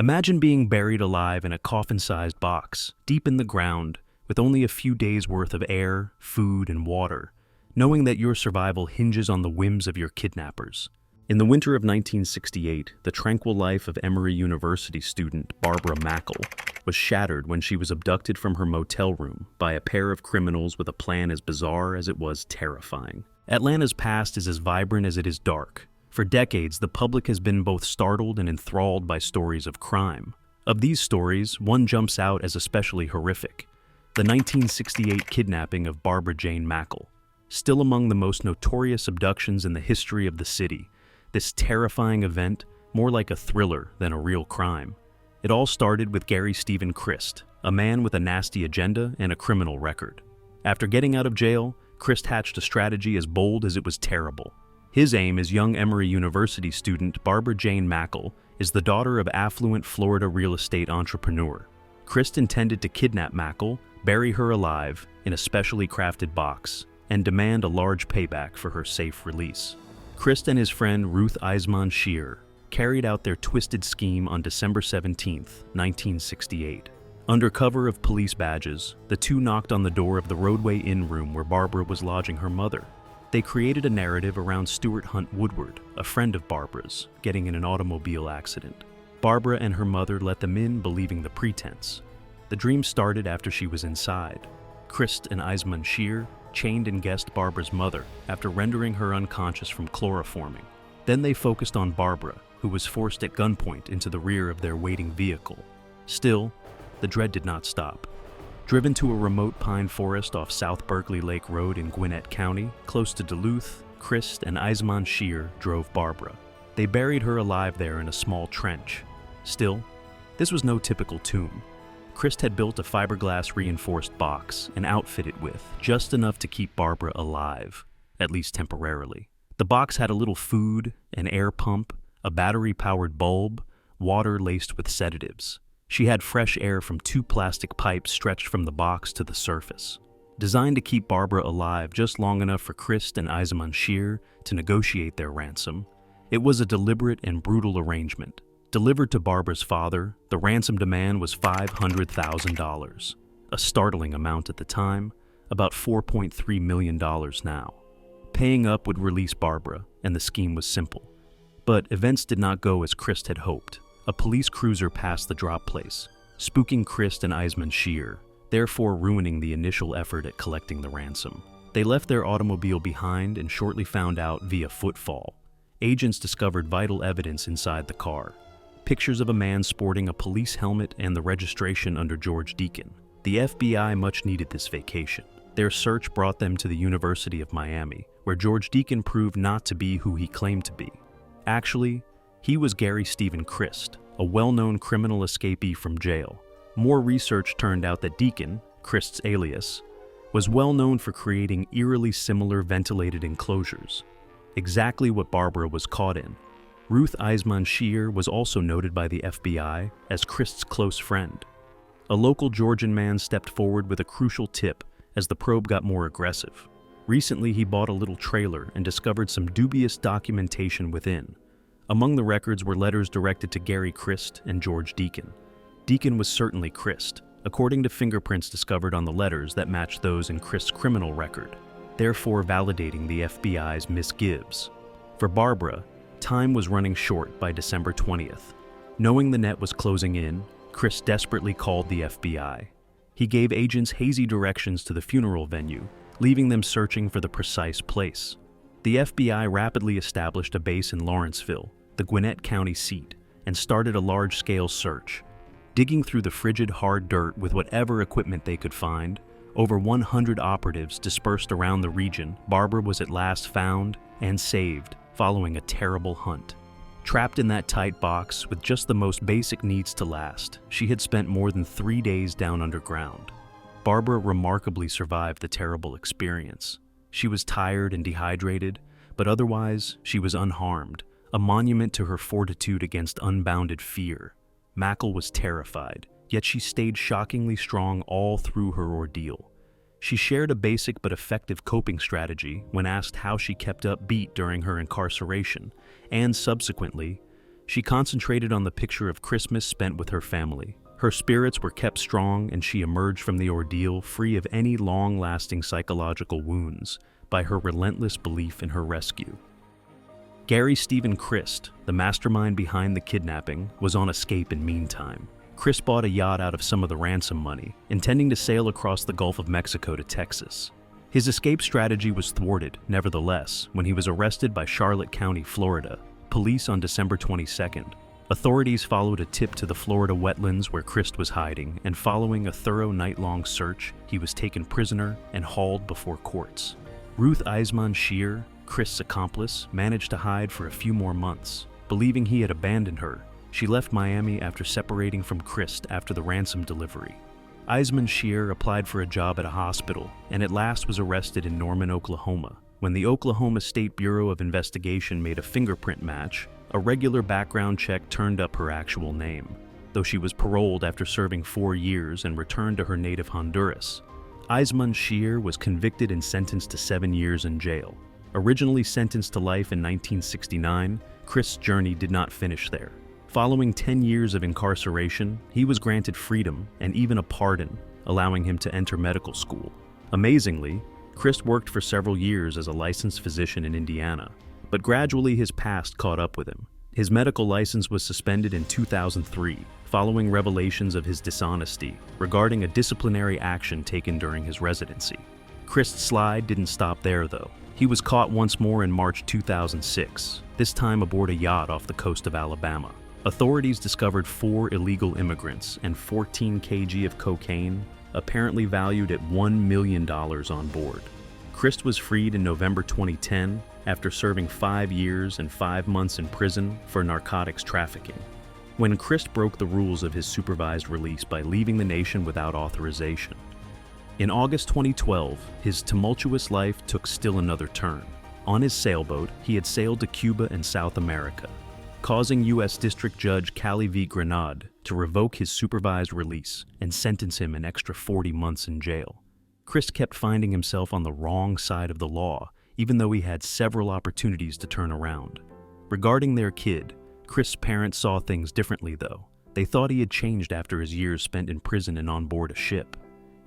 Imagine being buried alive in a coffin-sized box, deep in the ground, with only a few days' worth of air, food, and water, knowing that your survival hinges on the whims of your kidnappers. In the winter of 1968, the tranquil life of Emory University student Barbara Mackle was shattered when she was abducted from her motel room by a pair of criminals with a plan as bizarre as it was terrifying. Atlanta's past is as vibrant as it is dark. For decades, the public has been both startled and enthralled by stories of crime. Of these stories, one jumps out as especially horrific: the 1968 kidnapping of Barbara Jane Mackle. Still among the most notorious abductions in the history of the city, this terrifying event, more like a thriller than a real crime. It all started with Gary Stephen Krist, a man with a nasty agenda and a criminal record. After getting out of jail, Krist hatched a strategy as bold as it was terrible. His aim as young Emory University student Barbara Jane Mackle is the daughter of affluent Florida real estate entrepreneur. Krist intended to kidnap Mackle, bury her alive in a specially crafted box, and demand a large payback for her safe release. Krist and his friend Ruth Eisemann-Schier carried out their twisted scheme on December 17, 1968. Under cover of police badges, the two knocked on the door of the Roadway Inn room where Barbara was lodging her mother. They created a narrative around Stuart Hunt Woodward, a friend of Barbara's, getting in an automobile accident. Barbara and her mother let them in, believing the pretense. The dream started after she was inside. Krist and Eisemann-Schier chained and guessed Barbara's mother after rendering her unconscious from chloroforming. Then they focused on Barbara, who was forced at gunpoint into the rear of their waiting vehicle. Still, the dread did not stop. Driven to a remote pine forest off South Berkeley Lake Road in Gwinnett County, close to Duluth, Krist and Eisemann-Schier drove Barbara. They buried her alive there in a small trench. Still, this was no typical tomb. Krist had built a fiberglass reinforced box and outfitted it with just enough to keep Barbara alive, at least temporarily. The box had a little food, an air pump, a battery-powered bulb, water laced with sedatives. She had fresh air from 2 plastic pipes stretched from the box to the surface. Designed to keep Barbara alive just long enough for Krist and Eisemann-Schier to negotiate their ransom, it was a deliberate and brutal arrangement. Delivered to Barbara's father, the ransom demand was $500,000, a startling amount at the time, about $4.3 million now. Paying up would release Barbara, and the scheme was simple. But events did not go as Krist had hoped. A police cruiser passed the drop place, spooking Krist and Eisemann-Schier, therefore ruining the initial effort at collecting the ransom. They left their automobile behind and shortly found out via footfall. Agents discovered vital evidence inside the car. Pictures of a man sporting a police helmet and the registration under George Deacon. The FBI much needed this vacation. Their search brought them to the University of Miami, where George Deacon proved not to be who he claimed to be. Actually, he was Gary Stephen Krist, a well-known criminal escapee from jail. More research turned out that Deacon, Krist's alias, was well known for creating eerily similar ventilated enclosures, exactly what Barbara was caught in. Ruth Eisemann-Schier was also noted by the FBI as Krist's close friend. A local Georgian man stepped forward with a crucial tip as the probe got more aggressive. Recently, he bought a little trailer and discovered some dubious documentation within. Among the records were letters directed to Gary Krist and George Deacon. Deacon was certainly Krist, according to fingerprints discovered on the letters that matched those in Krist's criminal record, therefore validating the FBI's misgivings. For Barbara, time was running short by December 20th. Knowing the net was closing in, Krist desperately called the FBI. He gave agents hazy directions to the funeral venue, leaving them searching for the precise place. The FBI rapidly established a base in Lawrenceville, the Gwinnett County seat, and started a large-scale search. Digging through the frigid, hard dirt with whatever equipment they could find, over 100 operatives dispersed around the region, Barbara was at last found and saved following a terrible hunt. Trapped in that tight box with just the most basic needs to last, she had spent more than 3 days down underground. Barbara remarkably survived the terrible experience. She was tired and dehydrated, but otherwise she was unharmed, a monument to her fortitude against unbounded fear. Mackle was terrified, yet she stayed shockingly strong all through her ordeal. She shared a basic but effective coping strategy when asked how she kept upbeat during her incarceration, and subsequently, She concentrated on the picture of Christmas spent with her family. Her spirits were kept strong, and she emerged from the ordeal free of any long-lasting psychological wounds by her relentless belief in her rescue. Gary Stephen Krist, the mastermind behind the kidnapping, was on escape in meantime. Krist bought a yacht out of some of the ransom money, intending to sail across the Gulf of Mexico to Texas. His escape strategy was thwarted, nevertheless, when he was arrested by Charlotte County, Florida, police on December 22nd. Authorities followed a tip to the Florida wetlands where Krist was hiding, and following a thorough night-long search, he was taken prisoner and hauled before courts. Ruth Eisemann-Schier, Krist's accomplice, managed to hide for a few more months. Believing he had abandoned her, she left Miami after separating from Krist after the ransom delivery. Eisemann-Schier applied for a job at a hospital and at last was arrested in Norman, Oklahoma. When the Oklahoma State Bureau of Investigation made a fingerprint match, a regular background check turned up her actual name, though she was paroled after serving 4 years and returned to her native Honduras. Eisemann-Schier was convicted and sentenced to 7 years in jail. Originally sentenced to life in 1969, Krist's journey did not finish there. Following 10 years of incarceration, he was granted freedom and even a pardon, allowing him to enter medical school. Amazingly, Krist worked for several years as a licensed physician in Indiana, but gradually his past caught up with him. His medical license was suspended in 2003, following revelations of his dishonesty regarding a disciplinary action taken during his residency. Krist's slide didn't stop there, though. He was caught once more in March 2006, this time aboard a yacht off the coast of Alabama. Authorities discovered 4 illegal immigrants and 14 kg of cocaine, apparently valued at $1 million on board. Krist was freed in November 2010 after serving 5 years and 5 months in prison for narcotics trafficking. When Krist broke the rules of his supervised release by leaving the nation without authorization. In August 2012, his tumultuous life took still another turn. On his sailboat, he had sailed to Cuba and South America, causing U.S. District Judge Cali V. Granade to revoke his supervised release and sentence him an extra 40 months in jail. Krist kept finding himself on the wrong side of the law, even though he had several opportunities to turn around. Regarding their kid, Krist's parents saw things differently, though. They thought he had changed after his years spent in prison and on board a ship.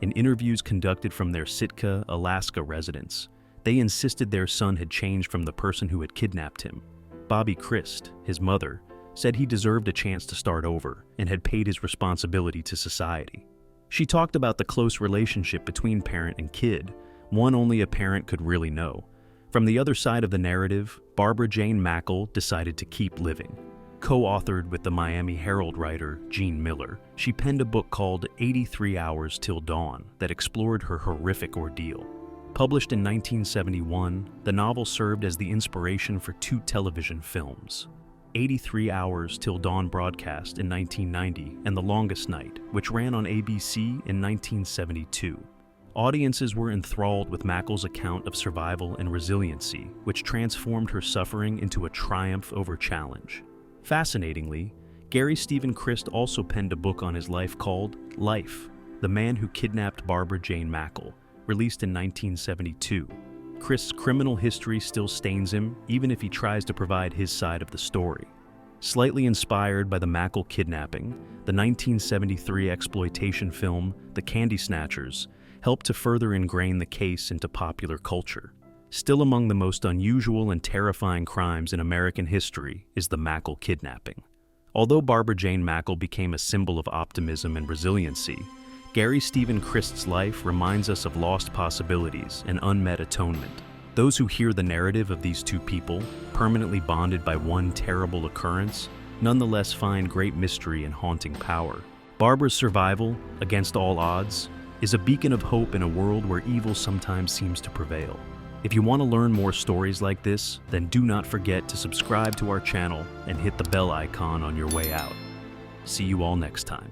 In interviews conducted from their Sitka, Alaska residence, they insisted their son had changed from the person who had kidnapped him. Bobby Krist, his mother, said he deserved a chance to start over and had paid his responsibility to society. She talked about the close relationship between parent and kid, one only a parent could really know. From the other side of the narrative, Barbara Mackle decided to keep living. Co-authored with the Miami Herald writer Gene Miller, she penned a book called 83 Hours Till Dawn that explored her horrific ordeal. Published in 1971, the novel served as the inspiration for 2 television films, 83 Hours Till Dawn broadcast in 1990 and The Longest Night, which ran on ABC in 1972. Audiences were enthralled with Mackle's account of survival and resiliency, which transformed her suffering into a triumph over challenge. Fascinatingly, Gary Stephen Krist also penned a book on his life called Life, The Man Who Kidnapped Barbara Mackle, released in 1972. Krist's criminal history still stains him, even if he tries to provide his side of the story. Slightly inspired by the Mackle kidnapping, the 1973 exploitation film The Candy Snatchers helped to further ingrain the case into popular culture. Still among the most unusual and terrifying crimes in American history is the Mackle kidnapping. Although Barbara Mackle became a symbol of optimism and resiliency, Gary Stephen Krist's life reminds us of lost possibilities and unmet atonement. Those who hear the narrative of these 2 people, permanently bonded by one terrible occurrence, nonetheless find great mystery and haunting power. Barbara's survival, against all odds, is a beacon of hope in a world where evil sometimes seems to prevail. If you want to learn more stories like this, then do not forget to subscribe to our channel and hit the bell icon on your way out. See you all next time.